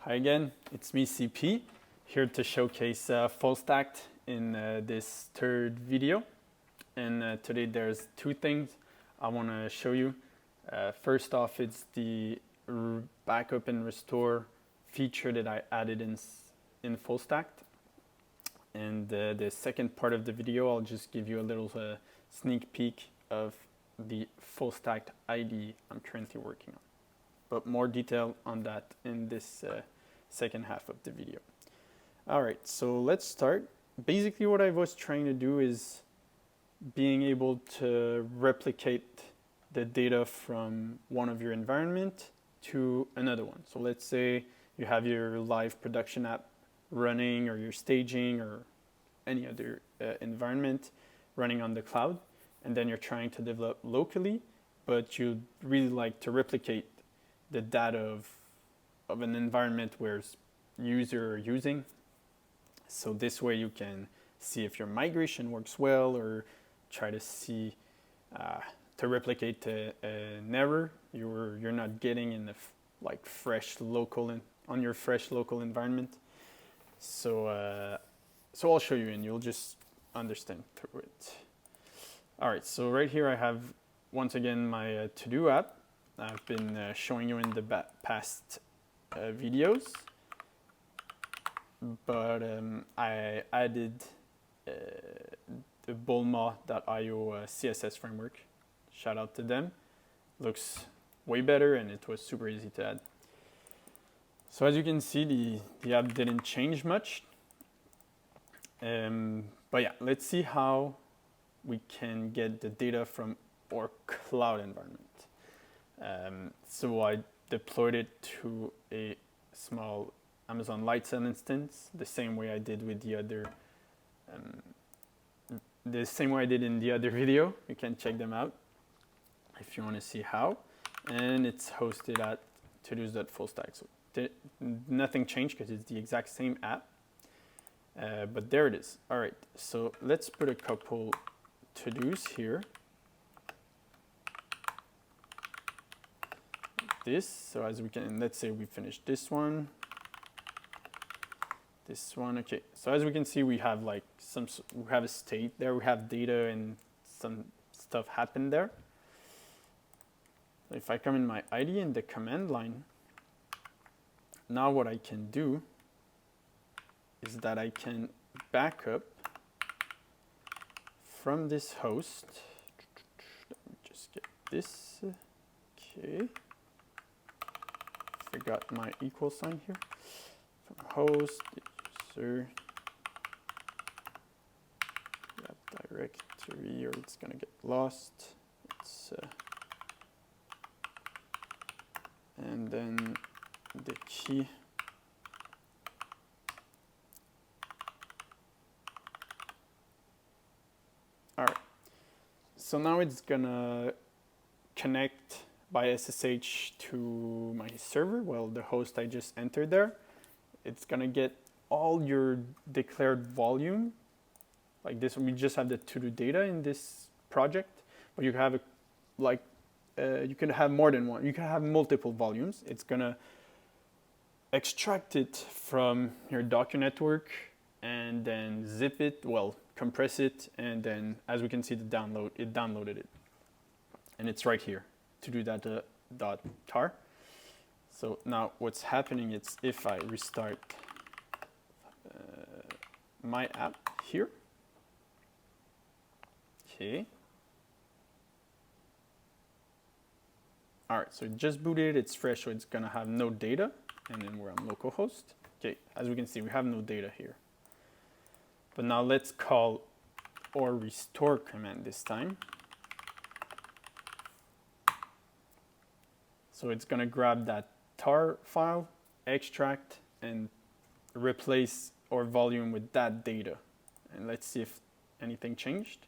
Hi again, it's me CP, here to showcase FullStacked in this third video. And today there's two things I want to show you. First off, it's the backup and restore feature that I added in FullStacked. And the second part of the video, I'll just give you a little sneak peek of the FullStacked IDE I'm currently working on. But more detail on that in this second half of the video. Alright, so let's start. Basically what I was trying to do is being able to replicate the data from one of your environment to another one. So let's say you have your live production app running, or your staging, or any other environment running on the cloud, and then you're trying to develop locally, but you'd really like to replicate the data of an environment where users are using. So this way you can see if your migration works well, or try to see to replicate an error you're not getting in the fresh local on your fresh local environment. So so I'll show you and you'll just understand through it. All right, so right here I have once again my to-do app. I've been showing you in the past videos, but I added the bulma.io CSS framework. Shout out to them. Looks way better and it was super easy to add. So as you can see, the app didn't change much. But yeah, let's see how we can get the data from our cloud environment. So I deployed it to a small Amazon Lightsail instance, the same way I did with the other, the same way I did in the other video. You can check them out if you want to see how. And it's hosted at todos.fullstack. So nothing changed because it's the exact same app. But there it is. All right, so let's put a couple to-dos here. This, so as we can, let's say we finished this one, okay. So as we can see, we have we have a state there, we have data and some stuff happened there. If I come in my IDE in the command line, now what I can do is that I can back up from this host. Let me just get this, okay. Forgot my equal sign here. From host, user, that directory, or it's gonna get lost. It's, and then the key. All right. So now it's gonna connect by SSH to my server, well, the host I just entered there. It's gonna get all your declared volume. Like this, we just have the to-do data in this project, but you have you can have more than one. You can have multiple volumes. It's gonna extract it from your Docker network and then zip it, well, compress it, and then as we can see the download, it downloaded it. And it's right here. To do that .tar. So now what's happening is if I restart my app here, okay. All right, so it just booted, it's fresh, so it's gonna have no data, and then we're on localhost. Okay, as we can see, we have no data here. But now let's call our restore command this time. So it's gonna grab that tar file, extract, and replace our volume with that data. And let's see if anything changed.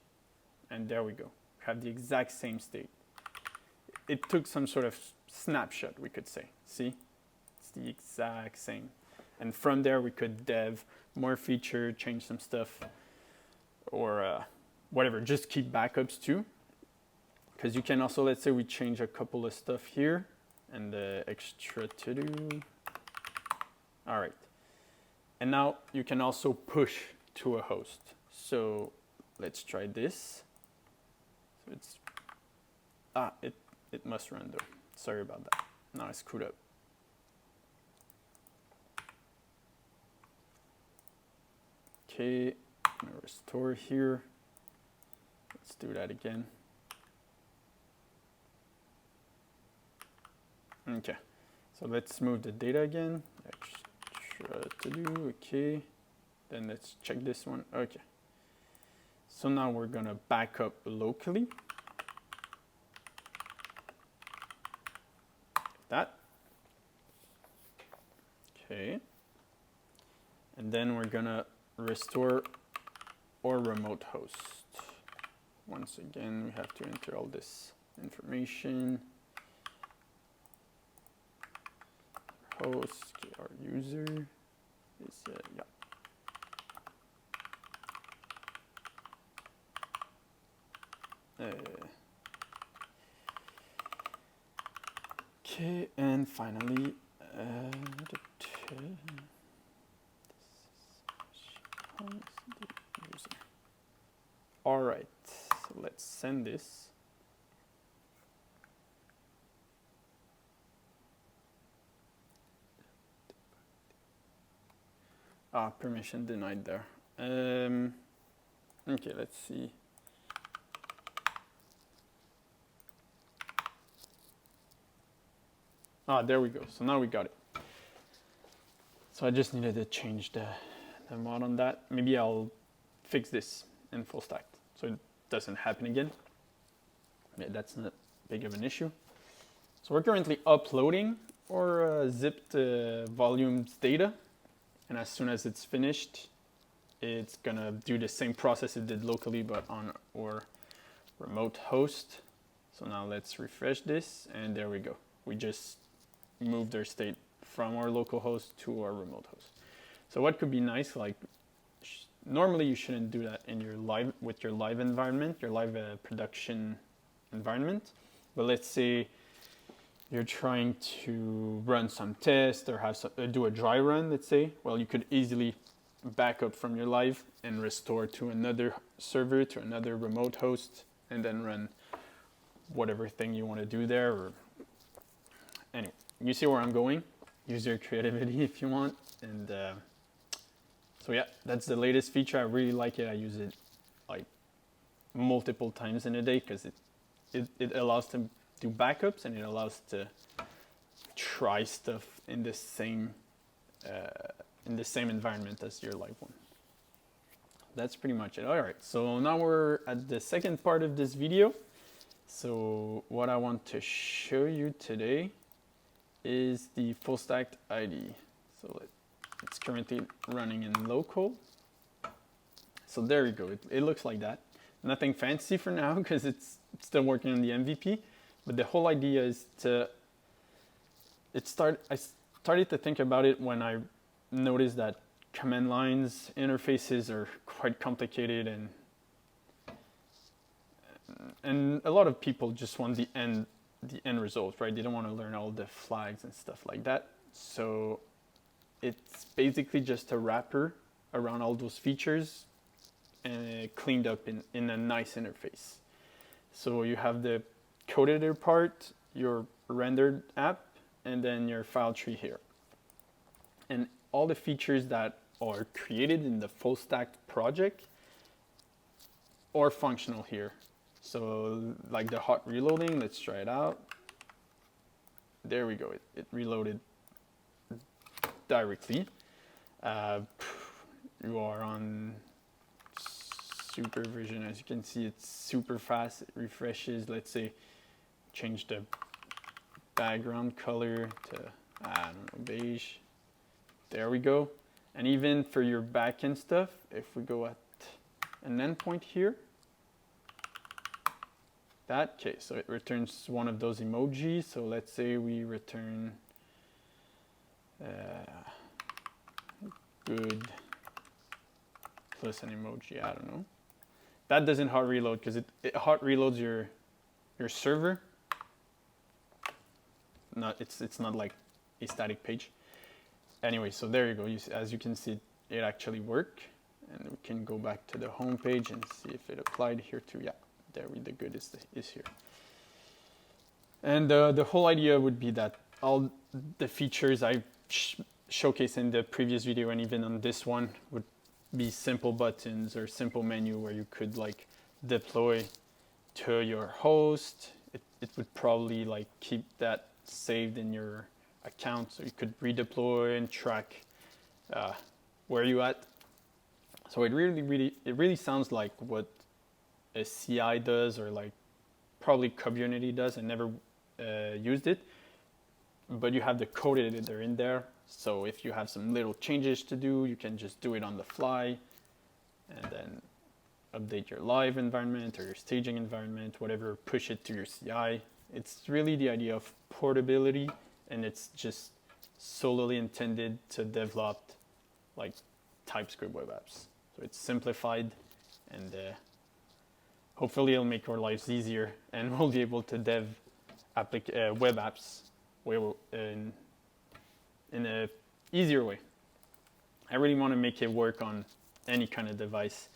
And there we go. We have the exact same state. It took some sort of snapshot, we could say. See? It's the exact same. And from there we could dev more feature, change some stuff, or whatever. Just keep backups too. Because you can also, let's say we change a couple of stuff here, and the extra to do, All right. And now you can also push to a host. So let's try this. So it's, it must run though. Sorry about that. Now I screwed up. Okay, I'm gonna restore here. Let's do that again. Okay, so let's move the data again. Extra to do, okay. Then let's check this one, okay. So now we're gonna back up locally. That. Okay. And then we're gonna restore our remote host. Once again, we have to enter all this information. Host, our user is, yeah. Okay, and finally, all right, so let's send this. Permission denied there. Okay, let's see. There we go. So now we got it. So I just needed to change the mod on that. Maybe I'll fix this in FullStacked so it doesn't happen again. Yeah, that's not big of an issue. So we're currently uploading our zipped volumes data. And as soon as it's finished, it's gonna do the same process it did locally, but on our remote host. So now let's refresh this, and there we go. We just moved our state from our local host to our remote host. So what could be nice, like normally you shouldn't do that in your with your live environment, your live production environment. But let's say you're trying to run some tests or have do a dry run, let's say. Well, you could easily back up from your live and restore to another server, to another remote host, and then run whatever thing you want to do there. Or anyway, you see where I'm going. Use your creativity if you want. And so yeah, that's the latest feature. I really like it. I use it like multiple times in a day because it allows to do backups, and it allows to try stuff in the same environment as your live one. That's pretty much it. All right, so now we're at the second part of this video. So what I want to show you today is the FullStacked IDE. So it's currently running in local. So there you go. It looks like that. Nothing fancy for now because it's still working on the MVP. But the whole idea is I started to think about it when I noticed that command lines interfaces are quite complicated, and a lot of people just want the end result, right? They don't want to learn all the flags and stuff like that. So it's basically just a wrapper around all those features and cleaned up in a nice interface. So you have the code editor part, your rendered app, and then your file tree here. And all the features that are created in the FullStacked project are functional here. So like the hot reloading, let's try it out. There we go, it reloaded directly. You are on super version, as you can see, it's super fast, it refreshes. Let's say change the background color to, I don't know, beige. There we go. And even for your backend stuff, if we go at an endpoint here, okay, so it returns one of those emojis. So let's say we return good plus an emoji, I don't know. That doesn't hot reload because it hot reloads your server. It's not like a static page. anyway, so there you go. As you can see, it actually worked. And we can go back to the home page and see if it applied here too. Yeah, there the good is here. And the whole idea would be that all the features I showcased in the previous video and even on this one would be simple buttons or simple menu where you could like deploy to your host. It would probably like keep that saved in your account, so you could redeploy and track where you at. So it really sounds like what a CI does, or like probably Community does. I never used it, but you have the code editor in there. So if you have some little changes to do, you can just do it on the fly and then update your live environment or your staging environment, whatever, push it to your CI. It's really the idea of portability, and it's just solely intended to develop like TypeScript web apps. So it's simplified, and hopefully it'll make our lives easier, and we'll be able to dev web apps in an easier way. I really want to make it work on any kind of device,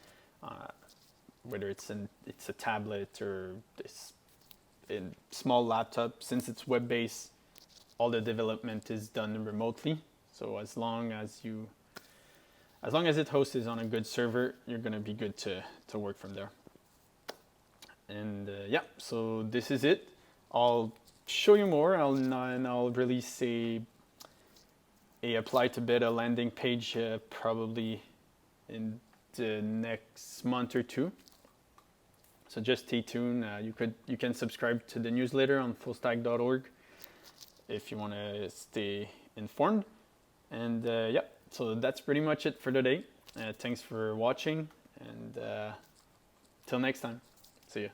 whether it's a tablet or a small laptop. Since it's web-based, all the development is done remotely. So as long as it hosts on a good server, you're going to be good to work from there. And yeah, so this is it. I'll show you more, and I'll release a apply to beta landing page probably in the next month or two. So just stay tuned. You can subscribe to the newsletter on FullStacked.org if you want to stay informed. And yeah, so that's pretty much it for today. Thanks for watching, and till next time. See ya.